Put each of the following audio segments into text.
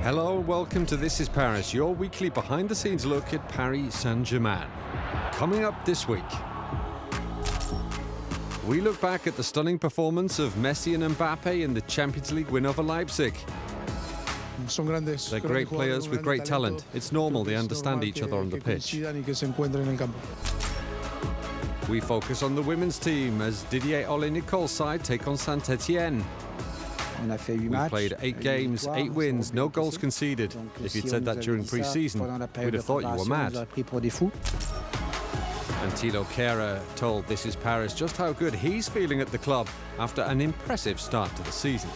Hello and welcome to This is Paris, your weekly behind-the-scenes look at Paris Saint-Germain. Coming up this week, we look back at the stunning performance of Messi and Mbappe in the Champions League win over Leipzig. They're great players with great talent. It's normal, they understand each other on the pitch. We focus on the women's team as Didier Ole-Nicol's side take on Saint-Etienne. We played 8 games, 8 wins, no goals conceded. If you'd said that during pre-season, we'd have thought you were mad. And Thilo Kehrer told This is Paris just how good he's feeling at the club after an impressive start to the season.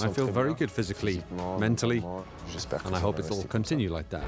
I feel very good physically, mentally, and I hope it'll continue like that.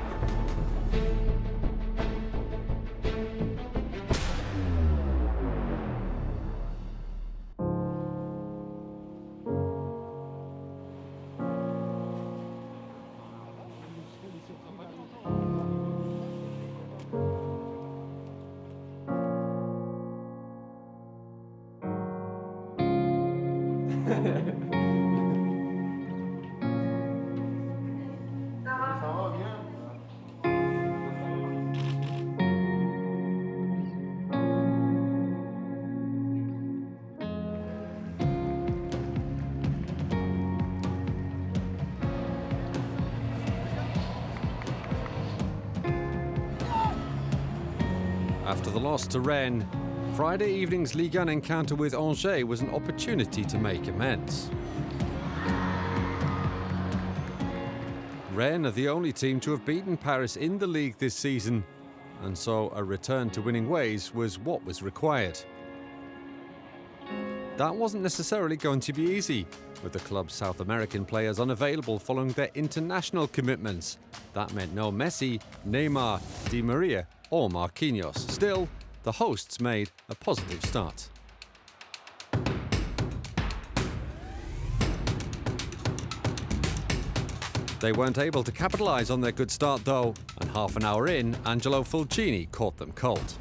After the loss to Rennes, Friday evening's Ligue 1 encounter with Angers was an opportunity to make amends. Rennes are the only team to have beaten Paris in the league this season, and so a return to winning ways was what was required. That wasn't necessarily going to be easy, with the club's South American players unavailable following their international commitments. That meant no Messi, Neymar, Di Maria or Marquinhos. Still, the hosts made a positive start. They weren't able to capitalise on their good start though, and half an hour in, Angelo Fulgini caught them cold.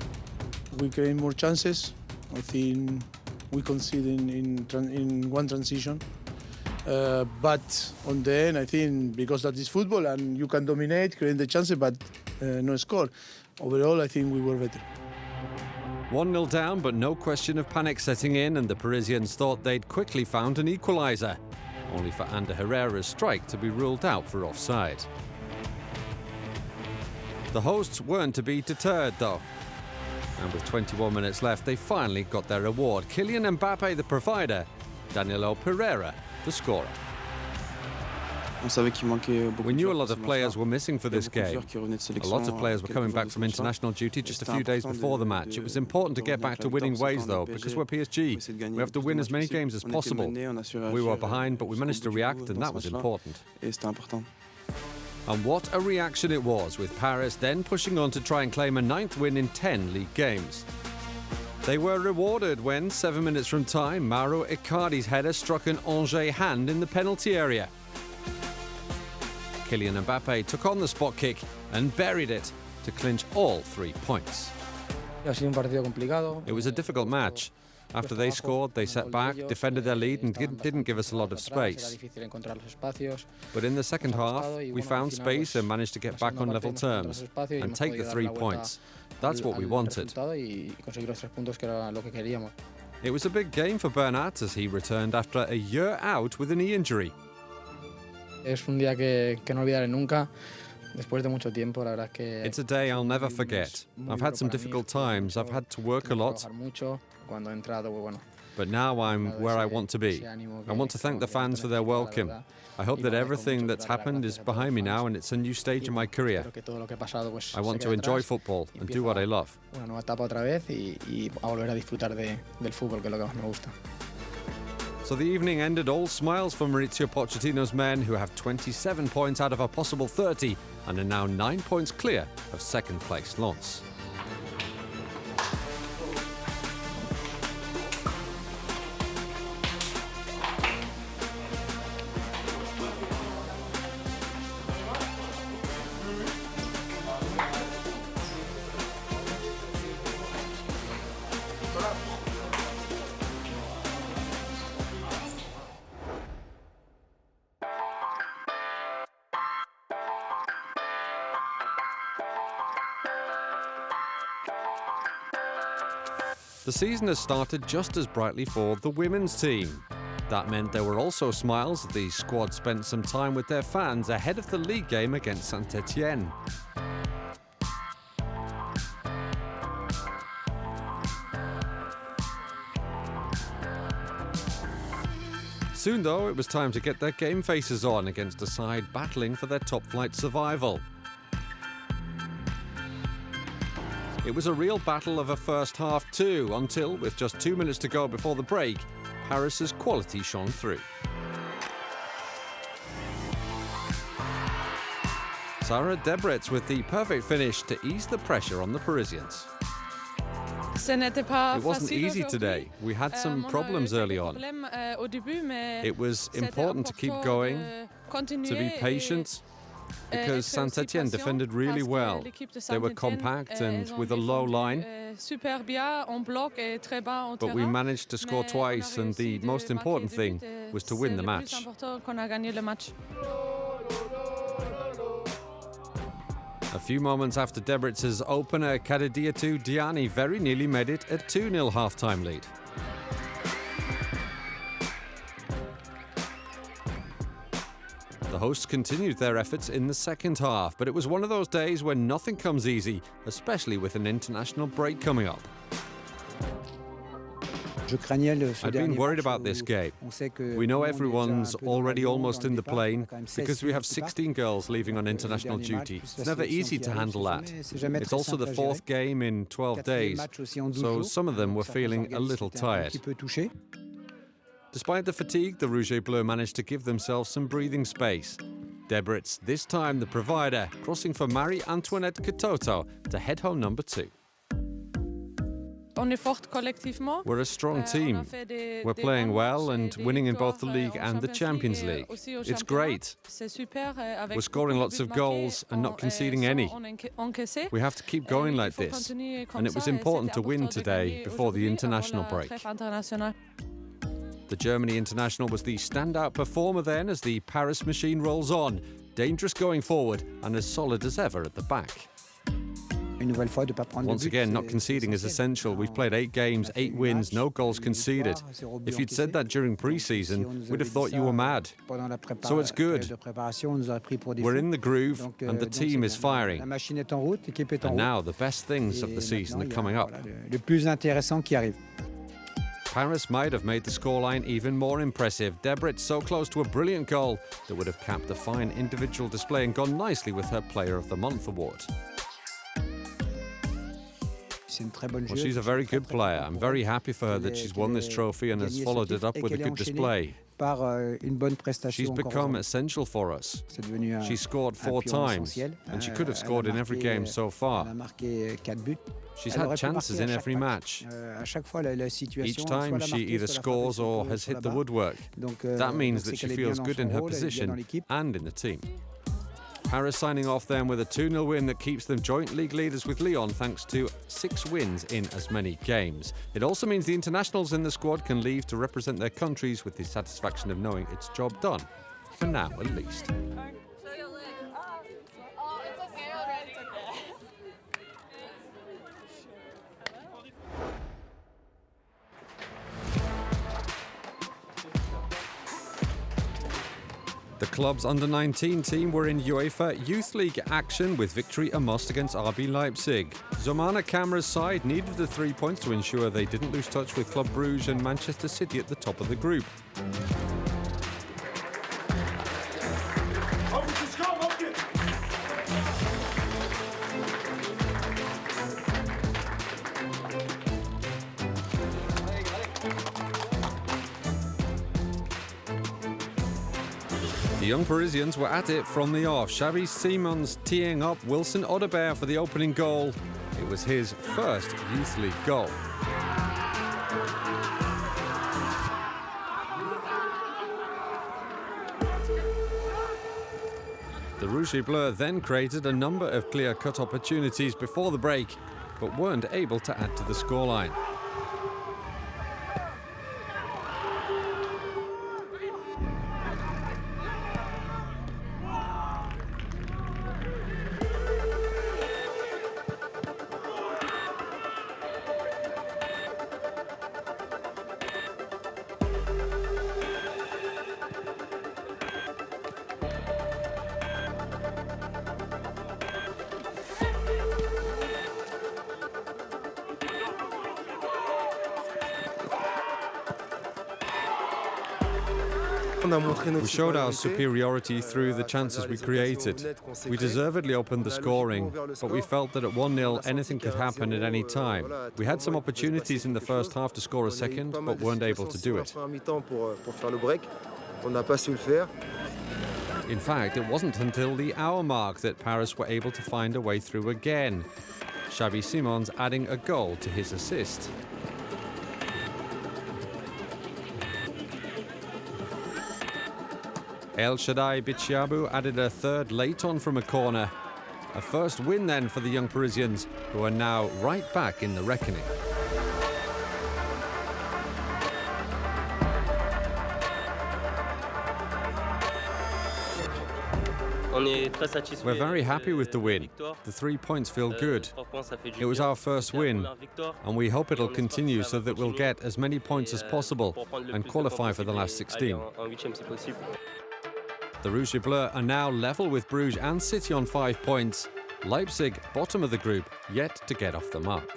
We create more chances. I think we conceded in one transition. But on the end, I think because that is football and you can dominate, create the chances, but no score. Overall, I think we were better. 1-0 down, but no question of panic setting in, and the Parisians thought they'd quickly found an equaliser, only for Ander Herrera's strike to be ruled out for offside. The hosts weren't to be deterred, though. And with 21 minutes left, they finally got their reward. Kylian Mbappe, the provider, Danilo Pereira, the scorer. We knew a lot of players were missing for this game. A lot of players were coming back from international duty just a few days before the match. It was important to get back to winning ways, though, because we're PSG. We have to win as many games as possible. We were behind, but we managed to react, and that was important. And what a reaction it was, with Paris then pushing on to try and claim a 9th win in 10 league games. They were rewarded when, 7 minutes from time, Mauro Icardi's header struck an Angers hand in the penalty area. Kylian Mbappe took on the spot kick and buried it to clinch all 3 points. It was a difficult match. After they scored, they sat back, defended their lead and didn't give us a lot of space. But in the second half, we found space and managed to get back on level terms and take the 3 points. That's what we wanted. It was a big game for Bernat as he returned after a year out with a knee injury. Es un día que no olvidaré nunca. Después de mucho tiempo, la verdad es que it's a day I'll never forget. I've had some difficult times. I've had to work a lot. But now I'm where I want to be. I want to thank the fans for their welcome. I hope that everything that's happened is behind me now and it's a new stage in my career. I want to enjoy football and do what I love. So the evening ended all smiles for Mauricio Pochettino's men, who have 27 points out of a possible 30 and are now 9 points clear of second place Lens. The season has started just as brightly for the women's team. That meant there were also smiles as the squad spent some time with their fans ahead of the league game against Saint-Germain. Soon, though, it was time to get their game faces on against a side battling for their top-flight survival. It was a real battle of a first half too, until, with just 2 minutes to go before the break, Paris's quality shone through. Sarah Debretz with the perfect finish to ease the pressure on the Parisians. It wasn't easy today. We had some problems early on. It was important to keep going, to be patient, because Saint-Germain defended really well. They were compact and with a low line, but we managed to score twice, and the most important thing was to win the match. A few moments after Debretz's opener, Kadediatu Diani very nearly made it a 2-0 half-time lead. The hosts continued their efforts in the second half, but it was one of those days when nothing comes easy, especially with an international break coming up. I'd been worried about this game. We know everyone's already almost in the plane because we have 16 girls leaving on international duty. It's never easy to handle that. It's also the fourth game in 12 days, so some of them were feeling a little tired. Despite the fatigue, the Rouge et Bleu managed to give themselves some breathing space. Debretz, this time the provider, crossing for Marie-Antoinette Katoto to head home number 2. We're a strong team. We're playing well and winning in both the league and the Champions League. It's great. We're scoring lots of goals and not conceding any. We have to keep going like this. And it was important to win today before the international break. The Germany international was the standout performer then as the Paris machine rolls on, dangerous going forward and as solid as ever at the back. Once again, not conceding is essential. We've played 8 games, 8 wins, no goals conceded. If you'd said that during pre-season, we'd have thought you were mad. So it's good. We're in the groove and the team is firing. And now the best things of the season are coming up. Paris might have made the scoreline even more impressive. Debretz so close to a brilliant goal that would have capped a fine individual display and gone nicely with her Player of the Month award. Well, she's a very good player. I'm very happy for her that she's won this trophy and has followed it up with a good display. She's become essential for us. She scored 4 times, and she could have scored in every game so far. She's had chances in every match. Each time she either scores or has hit the woodwork. That means that she feels good in her position and in the team. Paris signing off then with a 2-0 win that keeps them joint league leaders with Lyon thanks to 6 wins in as many games. It also means the internationals in the squad can leave to represent their countries with the satisfaction of knowing it's job done. For now, at least. The club's under-19 team were in UEFA Youth League action with victory a must against RB Leipzig. Zomana Kamra's side needed the 3 points to ensure they didn't lose touch with Club Brugge and Manchester City at the top of the group. The young Parisians were at it from the off. Xavi Simons teeing up Wilson Odobert for the opening goal. It was his first Youth League goal. The Rouge et Bleu then created a number of clear-cut opportunities before the break, but weren't able to add to the scoreline. We showed our superiority through the chances we created. We deservedly opened the scoring, but we felt that at 1-0 anything could happen at any time. We had some opportunities in the first half to score a second, but weren't able to do it. In fact, it wasn't until the hour mark that Paris were able to find a way through again. Xavi Simons adding a goal to his assist. El Shaddai Bichiabu added a third late on from a corner. A first win then for the young Parisians, who are now right back in the reckoning. We're very happy with the win. The 3 points feel good. It was our first win, and we hope it'll continue so that we'll get as many points as possible and qualify for the last 16. The Rouge et Bleu are now level with Bruges and City on 5 points. Leipzig, bottom of the group, yet to get off the mark.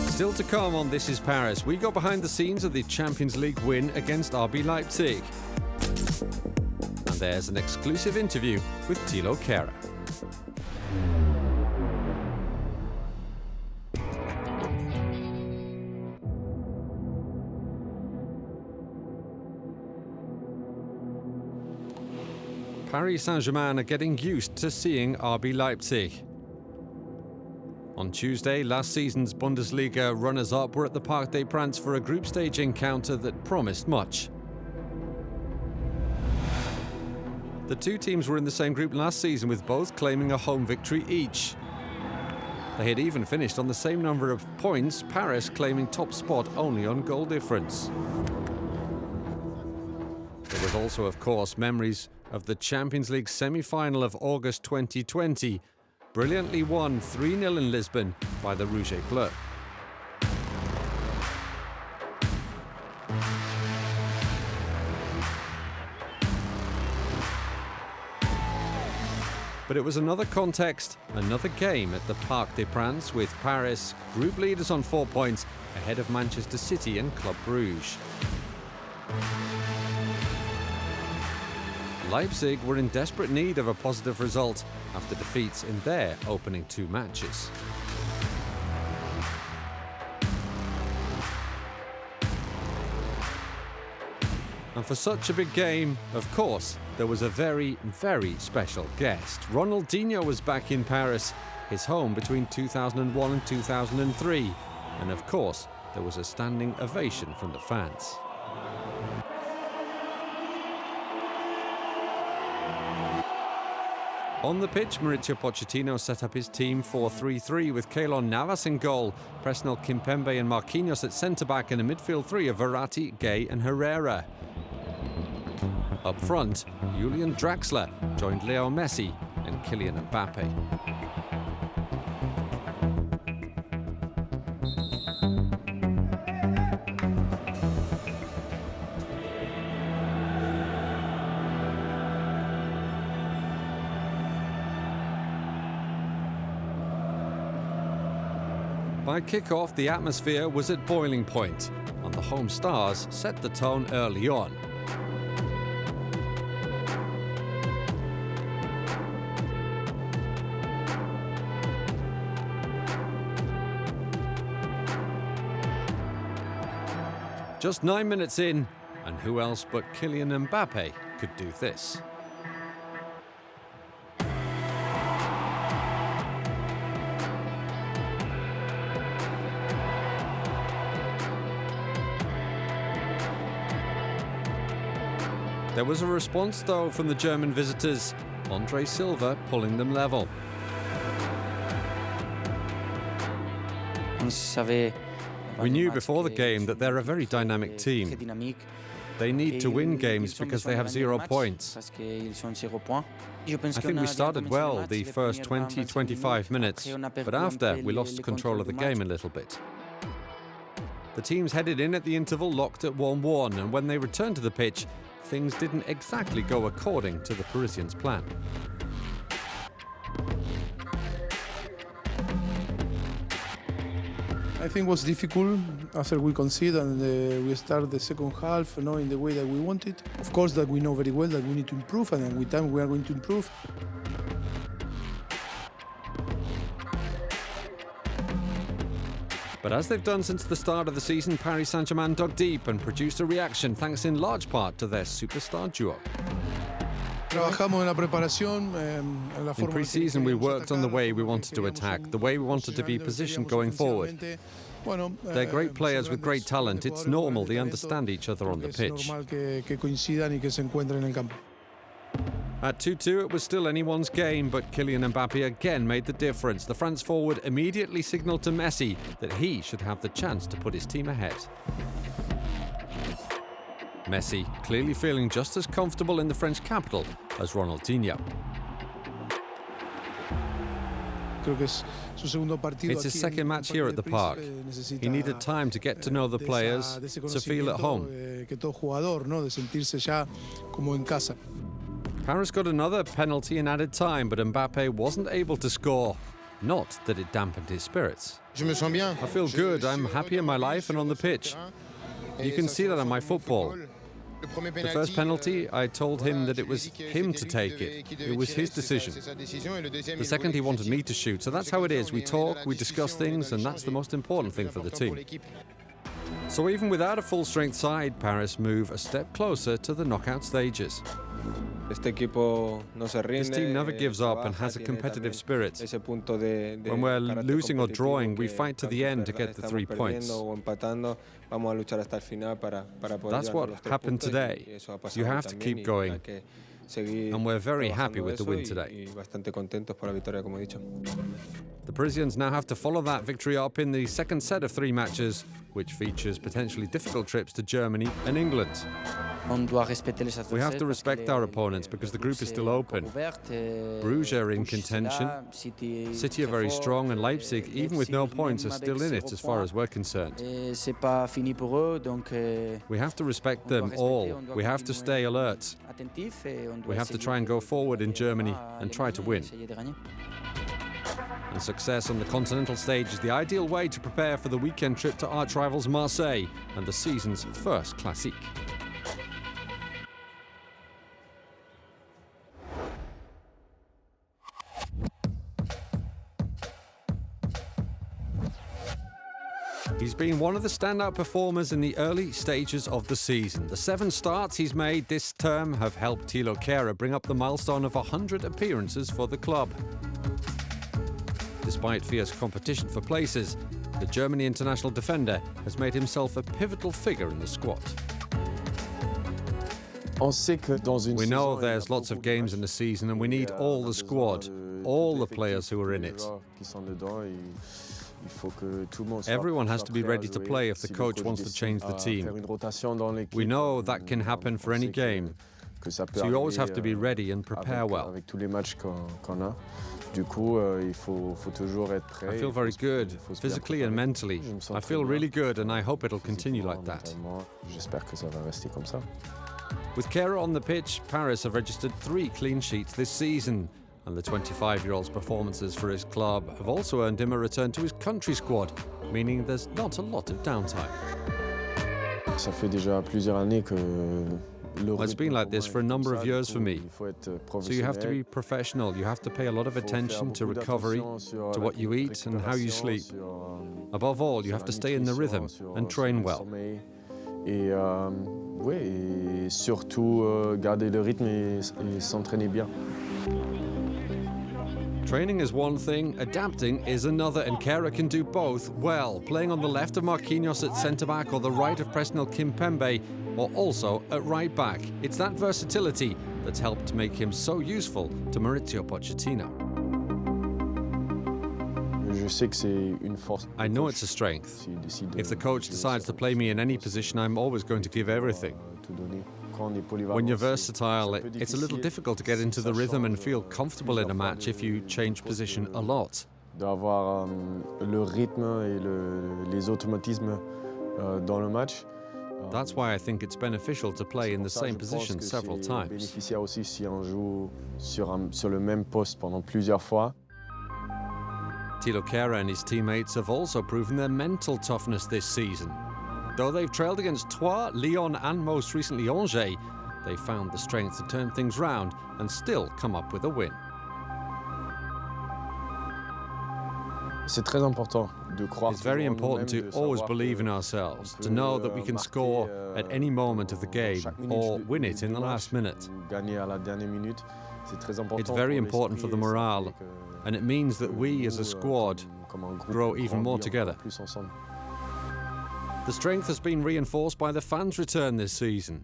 Still to come on This Is Paris, we go behind the scenes of the Champions League win against RB Leipzig. And there's an exclusive interview with Thilo Kehrer. Paris Saint-Germain are getting used to seeing RB Leipzig. On Tuesday, last season's Bundesliga runners-up were at the Parc des Princes for a group stage encounter that promised much. The two teams were in the same group last season, with both claiming a home victory each. They had even finished on the same number of points, Paris claiming top spot only on goal difference. There was also, of course, memories of the Champions League semi-final of August 2020, brilliantly won 3-0 in Lisbon by the Rouge et Bleu. But it was another context, another game at the Parc des Princes, with Paris group leaders on 4 points ahead of Manchester City and Club Brugge. Leipzig were in desperate need of a positive result after defeats in their opening 2 matches. And for such a big game, of course, there was a very, very special guest. Ronaldinho was back in Paris, his home between 2001 and 2003. And of course, there was a standing ovation from the fans. On the pitch, Mauricio Pochettino set up his team 4-3-3 with Keylor Navas in goal, Presnel Kimpembe and Marquinhos at centre-back, and a midfield three of Verratti, Gay and Herrera. Up front, Julian Draxler joined Leo Messi and Kylian Mbappe. By kick-off, the atmosphere was at boiling point, and the home stars set the tone early on. Just 9 minutes in, and who else but Kylian Mbappe could do this? There was a response, though, from the German visitors, Andre Silva pulling them level. We knew before the game that they're a very dynamic team. They need to win games because they have 0 points. I think we started well the first 20-25 minutes, but after we lost control of the game a little bit. The teams headed in at the interval locked at 1-1, and when they returned to the pitch, things didn't exactly go according to the Parisians' plan. I think it was difficult after we conceded and we start the second half, in the way that we wanted. Of course, that we know very well that we need to improve, and then with time we are going to improve. But as they've done since the start of the season, Paris Saint-Germain dug deep and produced a reaction thanks in large part to their superstar duo. In pre-season, we worked on the way we wanted to attack, the way we wanted to be positioned going forward. They're great players with great talent. It's normal they understand each other on the pitch. At 2-2, it was still anyone's game, but Kylian Mbappe again made the difference. The France forward immediately signalled to Messi that he should have the chance to put his team ahead. Messi clearly feeling just as comfortable in the French capital as Ronaldinho. It's his second match here at the park. He needed time to get to know the players, to feel at home. Paris got another penalty in added time, but Mbappe wasn't able to score. Not that it dampened his spirits. I feel good, I'm happy in my life and on the pitch. You can see that on my football. The first penalty, I told him that it was him to take it. It was his decision. The second, he wanted me to shoot. So that's how it is. We talk, we discuss things, and that's the most important thing for the team. So even without a full-strength side, Paris move a step closer to the knockout stages. This team never gives up and has a competitive spirit. When we're losing or drawing, we fight to the end to get the 3 points. That's what happened today. You have to keep going. And we're very happy with the win today. The Parisians now have to follow that victory up in the second set of 3 matches, which features potentially difficult trips to Germany and England. We have to respect our opponents because the group is still open. Bruges are in contention. City are very strong, and Leipzig, even with no points, are still in it as far as we're concerned. We have to respect them all. We have to stay alert. We have to try and go forward in Germany and try to win. And success on the continental stage is the ideal way to prepare for the weekend trip to arch rivals Marseille and the season's first Classique. He's been one of the standout performers in the early stages of the season. The 7 starts he's made this term have helped Thilo Kehrer bring up the milestone of 100 appearances for the club. Despite fierce competition for places, the Germany international defender has made himself a pivotal figure in the squad. We know there's lots of games in the season and we need all the squad, all the players who are in it. Everyone has to be ready to play if the coach wants to change the team. We know that can happen for any game, so you always have to be ready and prepare well. I feel very good, physically and mentally. I feel really good and I hope it'll continue like that. With Kehrer on the pitch, Paris have registered 3 clean sheets this season. And the 25-year-old's performances for his club have also earned him a return to his country squad, meaning there's not a lot of downtime. Well, it's been like this for a number of years for me. So you have to be professional, you have to pay a lot of attention to recovery, to what you eat and how you sleep. Above all, you have to stay in the rhythm and train well. Training is one thing, adapting is another, and Kehrer can do both well, playing on the left of Marquinhos at centre-back or the right of Presnel Kimpembe, or also at right-back. It's that versatility that's helped make him so useful to Maurizio Pochettino. I know it's a strength. If the coach decides to play me in any position, I'm always going to give everything. When you're versatile, it's a little difficult to get into the rhythm and feel comfortable in a match if you change position a lot. That's why I think it's beneficial to play in the same position several times. Thilo Kehrer and his teammates have also proven their mental toughness this season. Though they've trailed against Troyes, Lyon and most recently Angers, they found the strength to turn things round and still come up with a win. It's very important to always believe in ourselves, to know that we can score at any moment of the game or win it in the last minute. It's very important for the morale, and it means that we as a squad grow even more together. The strength has been reinforced by the fans' return this season.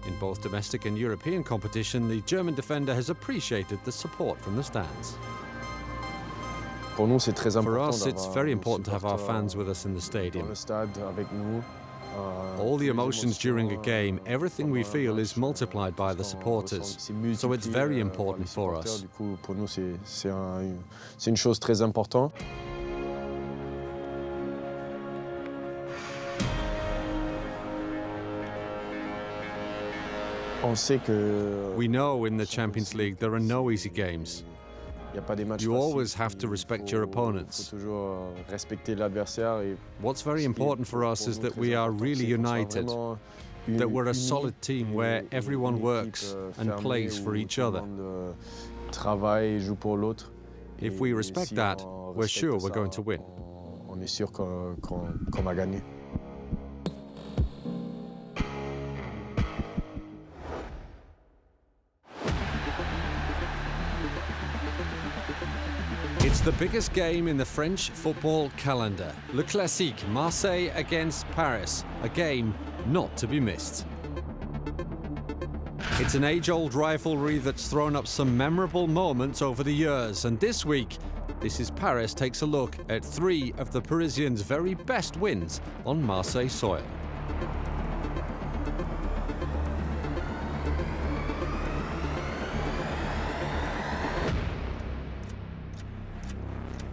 In both domestic and European competition, the German defender has appreciated the support from the stands. For us, it's very important to have our fans with us in the stadium. All the emotions during a game, everything we feel is multiplied by the supporters. So it's very important for us. We know in the Champions League there are no easy games. You always have to respect your opponents. What's very important for us is that we are really united, that we're a solid team where everyone works and plays for each other. If we respect that, we're sure we're going to win. It's the biggest game in the French football calendar. Le Classique, Marseille against Paris, a game not to be missed. It's an age-old rivalry that's thrown up some memorable moments over the years, and this week, This is Paris takes a look at three of the Parisians' very best wins on Marseille soil.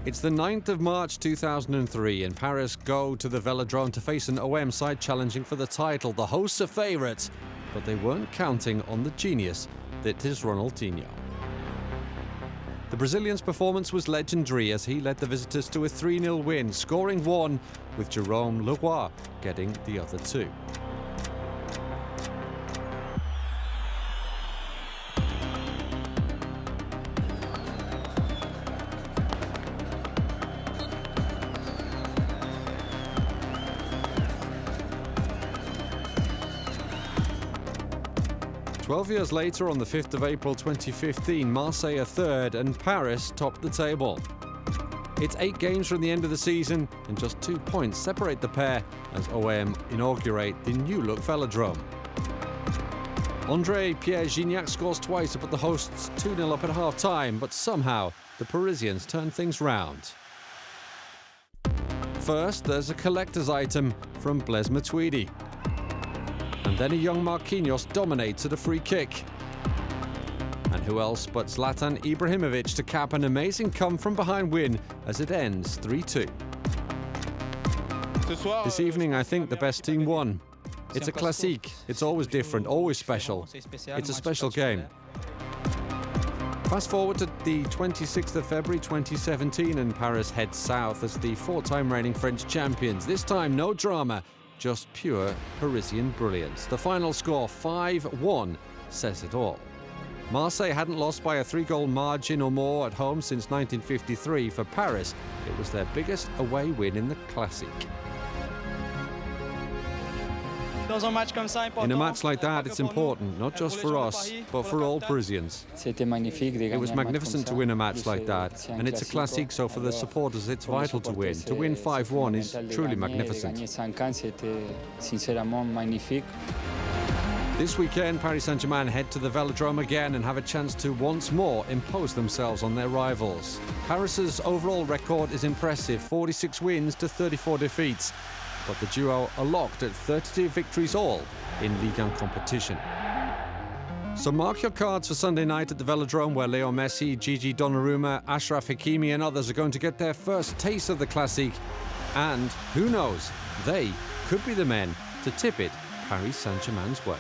It's the 9th of March 2003 and Paris go to the Velodrome to face an OM side challenging for the title. The hosts are favourites, but they weren't counting on the genius that is Ronaldinho. The Brazilian's performance was legendary as he led the visitors to a 3-0 win, scoring one, with Jérôme Leroy getting the other two. Twelve years later, on the 5th of April 2015, Marseille are third and Paris topped the table. It's 8 games from the end of the season and just 2 points separate the pair as OM inaugurate the new-look Velodrome. André Pierre Gignac scores twice to put the hosts 2-0 up at half-time, but somehow the Parisians turn things round. First, there's a collector's item from Blaise Matuidi. And then a young Marquinhos dominates at a free kick. And who else but Zlatan Ibrahimovic to cap an amazing come-from-behind win as it ends 3-2. This evening, I think the best team won. It's a classique. It's always different, always special. It's a special game. Fast forward to the 26th of February 2017 and Paris heads south as the 4-time reigning French champions. This time, no drama. Just pure Parisian brilliance. The final score, 5-1, says it all. Marseille hadn't lost by a 3-goal margin or more at home since 1953. For Paris, it was their biggest away win in the Classique. In a match like that, it's important, not just for us, but for all Parisians. It was magnificent to win a match like that, and it's a classique, so for the supporters, it's vital to win. To win 5-1 is truly magnificent. This weekend, Paris Saint-Germain head to the Velodrome again and have a chance to once more impose themselves on their rivals. Paris's overall record is impressive, 46 wins to 34 defeats. But the duo are locked at 32 victories all in Ligue 1 competition. So mark your cards for Sunday night at the Velodrome, where Leo Messi, Gigi Donnarumma, Achraf Hakimi and others are going to get their first taste of the Classique. And who knows, they could be the men to tip it Paris Saint-Germain's way.